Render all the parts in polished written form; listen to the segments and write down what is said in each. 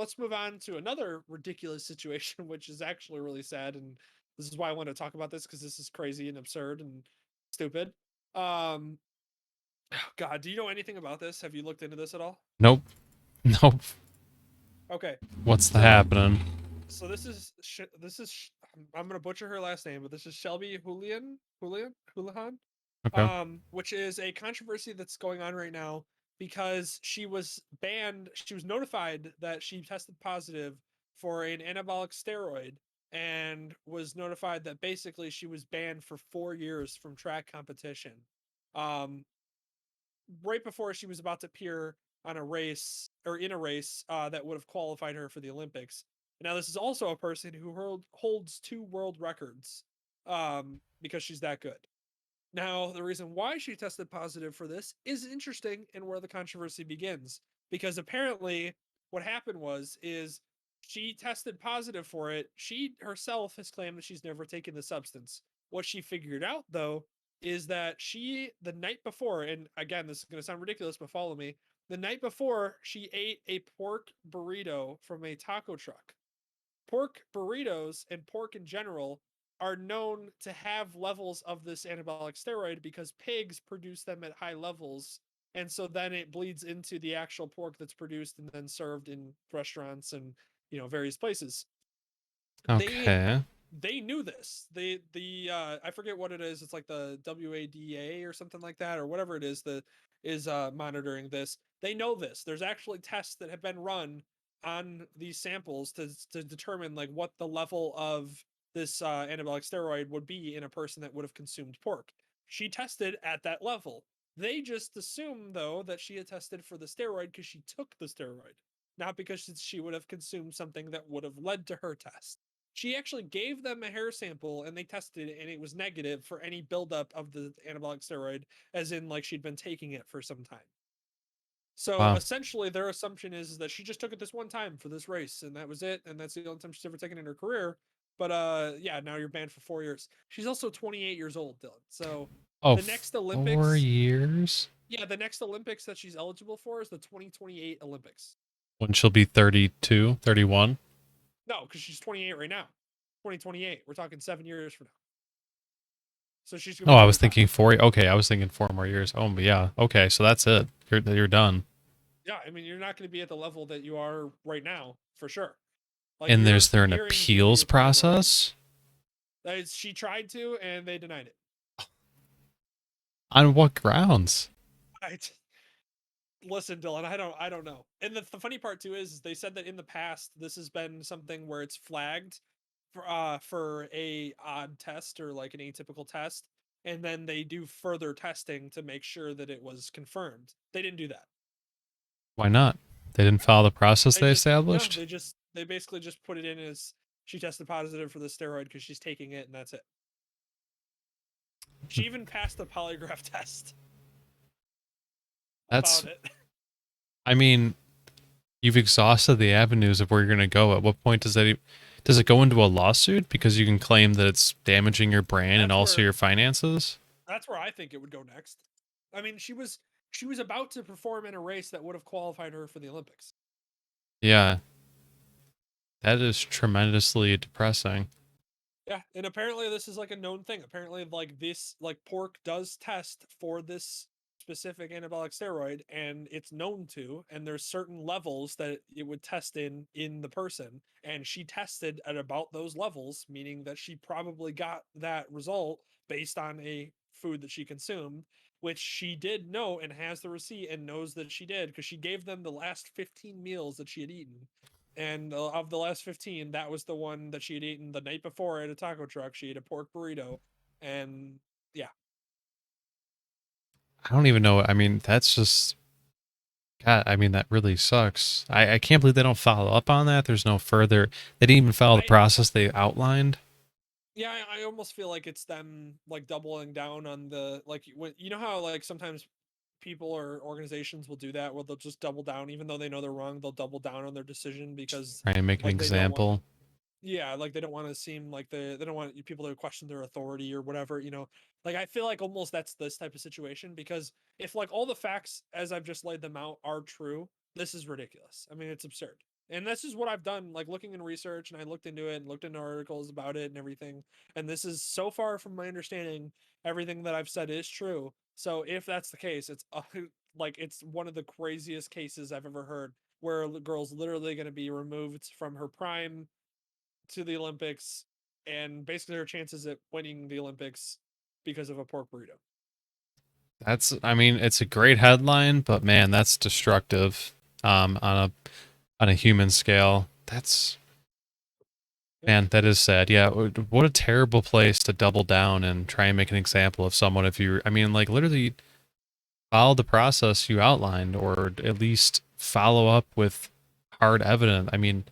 let's move on to another ridiculous situation, which is actually really sad. And this is why I want to talk about this because this is crazy and absurd and stupid. Um, God, do you know anything about this? Have you looked into this at all? Nope. Nope. Okay, What's the so happening? this is I'm gonna butcher her last name, but this is Shelby Houlihan, Okay. which is a controversy that's going on right now because she was banned. She was notified that she tested positive for an anabolic steroid and was notified that basically she was banned for 4 years from track competition. Um, right before she was about to appear on a race or in a race that would have qualified her for the Olympics. Now, this is also a person who holds two world records because she's that good. Now, the reason why she tested positive for this is interesting and where the controversy begins because apparently what happened was is she tested positive for it. She herself has claimed that she's never taken the substance. What she figured out though is that she the night before, and again this is going to sound ridiculous but follow me, the night before she ate a pork burrito from a taco truck. Pork burritos and pork in general are known to have levels of this anabolic steroid because pigs produce them at high levels. And so then it bleeds into the actual pork that's produced and then served in restaurants and various places. They Okay. they knew this. The I forget what it is. It's like the WADA or something like that, or whatever it is that is monitoring this. They know this. There's actually tests that have been run on these samples to determine like what the level of this anabolic steroid would be in a person that would have consumed pork. She tested at that level. They just assume though that she had tested for the steroid because she took the steroid, not because she would have consumed something that would have led to her test. She actually gave them a hair sample and they tested it and it was negative for any buildup of the anabolic steroid, as in like she'd been taking it for some time. So Wow. essentially, their assumption is that she just took it this one time for this race, and that was it, and that's the only time she's ever taken it in her career. But yeah, now you're banned for 4 years. She's also 28 years old, Dylan. So Oh, the next 4 Olympics, years? yeah, the next Olympics that she's eligible for is the 2028 Olympics. When she'll be 32, 31? No, because she's 28 right now. 2028. We're talking 7 years from now. So she's gonna Oh, be I was 25. thinking 4. Okay, I was thinking 4 more years. Oh, but yeah. Okay, so that's it. You're done. Yeah, I mean, you're not going to be at the level that you are right now for sure. Like And your there's there an hearing's going to be appeals forever heightened. process? That is, she tried to, and they denied it. On what grounds? I listen, Dylan. I don't know. And the funny part too is they said that in the past this has been something where it's flagged for a odd test or like an atypical test, and then they do further testing to make sure that it was confirmed. They didn't do that. Why not? They didn't follow the process They they just no. established? They basically just put it in as she tested positive for the steroid because she's taking it, and that's it. She even passed the polygraph test That's, about it. I mean, you've exhausted the avenues of where you're going to go. At what point does it go into a lawsuit because you can claim that it's damaging your brand and That's also where your finances? that's where I think it would go next. I mean, she was about to perform in a race that would have qualified her for the Olympics. Yeah, that is tremendously depressing. Yeah, and apparently this is like a known thing. Apparently, like this, like pork does test for this specific anabolic steroid, and it's known to. And there's certain levels that it would test in the person, and she tested at about those levels, meaning that she probably got that result based on a food that she consumed, which she did know and has the receipt and knows that she did because she gave them the last 15 meals that she had eaten, and of the last 15, that was the one that she had eaten the night before at a taco truck. She ate a pork burrito. And yeah, I don't even know. I mean, that's just, God, I mean, that really sucks. I can't believe they don't follow up on that. There's no further, they didn't even follow the I, process they outlined. yeah, I almost feel like it's them like doubling down on the, like, when you know how like sometimes people or organizations will do that where they'll just double down even though they know they're wrong, they'll double down on their decision because Try and make an like they don't want, example. yeah, like they don't want to seem like they don't want people to question their authority or whatever. Like I feel like almost that's this type of situation because if like all the facts as I've just laid them out are true, this is ridiculous. I mean, it's absurd. And this is what I've done, like looking in research, and I looked into it and looked into articles about it and everything. And this is so far from my understanding, everything that I've said is true. So if that's the case, it's like it's one of the craziest cases I've ever heard, where the girl's literally going to be removed from her prime to the Olympics, and basically her chances at winning the Olympics because of a pork burrito. That's, I mean, it's a great headline, but man, that's destructive. On a human scale. That's, Yeah, man, that is sad. Yeah, what a terrible place to double down and try and make an example of someone. If you, I mean, like literally follow the process you outlined, or at least follow up with hard evidence. I mean,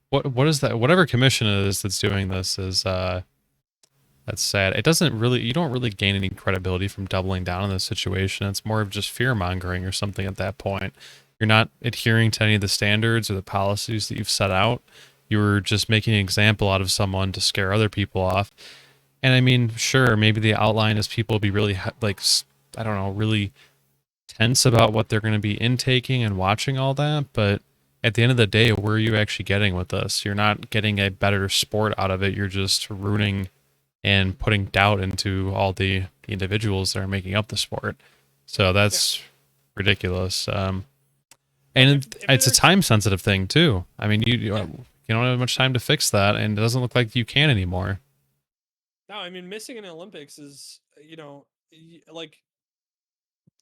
what is that? Whatever commission it is that's doing this is that's sad. It doesn't really, you don't really gain any credibility from doubling down on this situation. It's more of just fear mongering or something at that point. You're not adhering to any of the standards or the policies that you've set out. You're just making an example out of someone to scare other people off. And I mean, sure, maybe the outline is people be really like, I don't know, really tense about what they're going to be intaking and watching all that. But at the end of the day, where are you actually getting with this? You're not getting a better sport out of it. You're just ruining and putting doubt into all the individuals that are making up the sport. So yeah. that's ridiculous. Like And if it's a there, time sensitive thing too. I mean, yeah. you don't have much time to fix that, and it doesn't look like you can anymore. No, I mean missing an Olympics is, like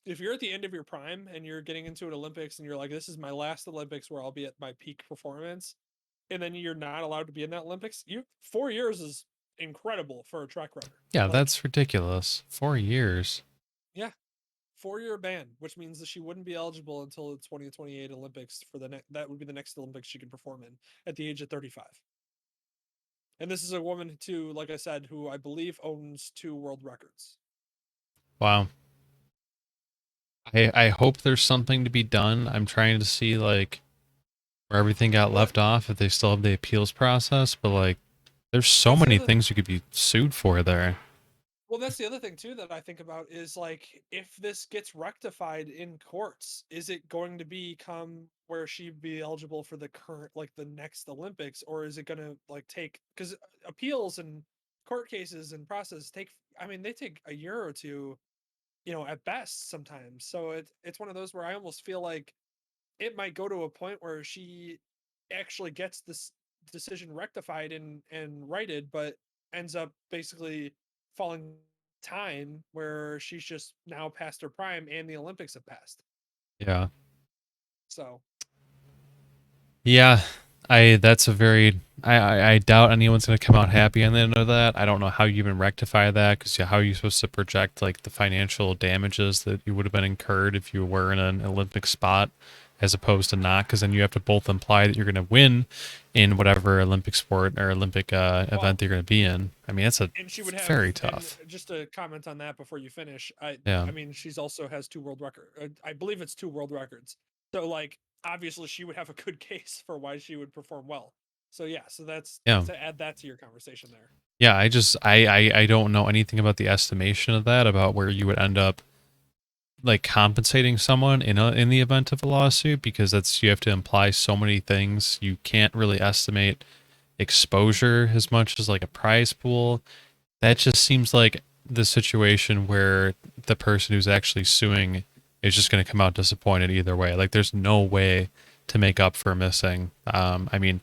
if you're at the end of your prime and you're getting into an Olympics and you're like, this is my last Olympics where I'll be at my peak performance, and then you're not allowed to be in that Olympics, 4 years is incredible for a track runner. Yeah, Like, that's ridiculous. 4 years. yeah, 4 year ban, which means that she wouldn't be eligible until the 2028 Olympics for the next. That would be the next Olympics she could perform in at the age of 35. And this is a woman too, like I said, who I believe owns 2 world records. Wow. I hope there's something to be done. I'm trying to see like where everything got Well, left off, if they still have the appeals process, but like there's so that's the many other things you could be sued for there. Well, that's the other thing too that I think about is like if this gets rectified in courts, is it going to become where she'd be eligible for the current like the next Olympics, or is it going to like take because appeals and court cases and process take I mean they take a year or two, at best sometimes. So it's one of those where I almost feel like it might go to a point where she actually gets this decision rectified and righted, but ends up basically falling time where she's just now past her prime and the Olympics have passed. Yeah. So Yeah, I that's a very I doubt anyone's gonna come out happy on the end of that. I don't know how you even rectify that because how are you supposed to project like the financial damages that you would have been incurred if you were in an Olympic spot as opposed to not? Because then you have to both imply that you're gonna win in whatever Olympic sport or Olympic event well, that you're gonna be in. I mean, that's a and she would have, very and tough. just to comment on that before you finish, I Yeah, I mean she's also has 2 world record. I believe it's 2 world records. So like obviously she would have a good case for why she would perform well. So yeah, so that's yeah. to add that to your conversation there. Yeah, I just I don't know anything about the estimation of that, about where you would end up like compensating someone in the event of a lawsuit, because that's, you have to imply so many things. You can't really estimate exposure as much as like a prize pool. That just seems like the situation where the person who's actually suing is just going to come out disappointed either way. Like there's no way to make up for missing. I mean,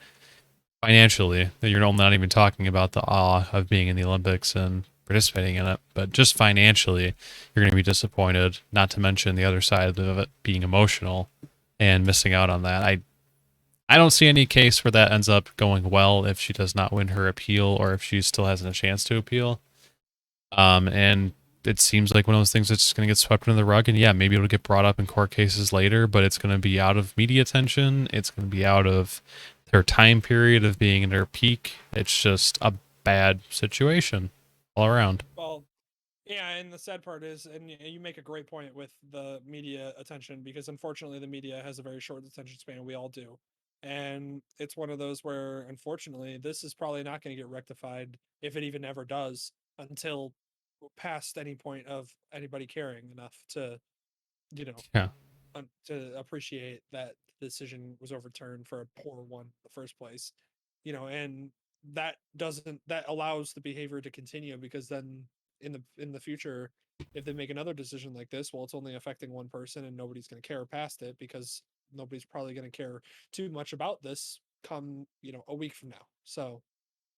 financially, you're not even talking about the awe of being in the Olympics and participating in it, but just financially, you're going to be disappointed. Not to mention the other side of it being emotional and missing out on that. I don't see any case where that ends up going well if she does not win her appeal, or if she still has a chance to appeal. And it seems like one of those things that's just going to get swept under the rug. And yeah, maybe it'll get brought up in court cases later, but it's going to be out of media attention. It's going to be out of their time period of being in their peak. It's just a bad situation all around. Well, yeah, and the sad part is, and you make a great point with the media attention because unfortunately the media has a very short attention span. We all do. And it's one of those where unfortunately this is probably not going to get rectified if it even ever does until past any point of anybody caring enough to, you know, Yeah. to appreciate that. decision was overturned for a poor one in the first place. And that allows the behavior to continue, because then in the future, if they make another decision like this, well, it's only affecting one person and nobody's going to care past it, because nobody's probably going to care too much about this come a week from now. So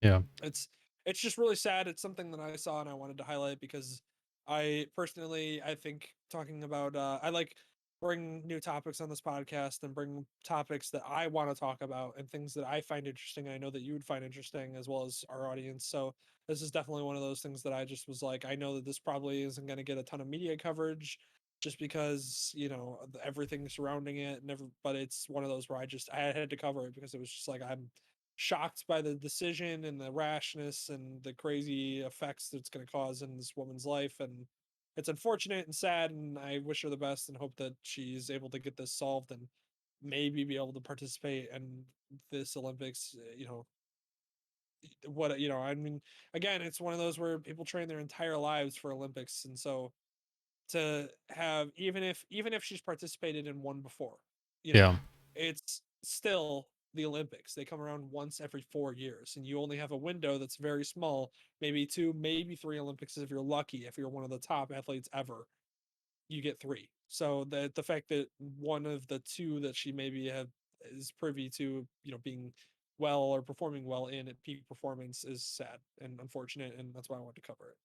Yeah. it's it's just really sad. It's something that I saw and I wanted to highlight, because I think talking about I like bring new topics on this podcast and bring topics that I want to talk about and things that I find interesting. I know that you would find interesting, as well as our audience. So this is definitely one of those things that I just was like, I know that this probably isn't going to get a ton of media coverage, just because everything surrounding it, but it's one of those where I had to cover it, because it was just like, I'm shocked by the decision and the rashness and the crazy effects that it's going to cause in this woman's life. And it's unfortunate and sad, and I wish her the best and hope that she's able to get this solved and maybe be able to participate in this Olympics. I mean, again, it's one of those where people train their entire lives for Olympics, and so to have, even if she's participated in one before, you know, Yeah. it's still the Olympics. They come around once every 4 years, and you only have a window that's very small, maybe two, maybe three Olympics if you're lucky. If you're one of the top athletes ever, you get three. So the fact that one of the two that she maybe have is privy to, being well or performing well in at peak performance, is sad and unfortunate, and that's why I wanted to cover it.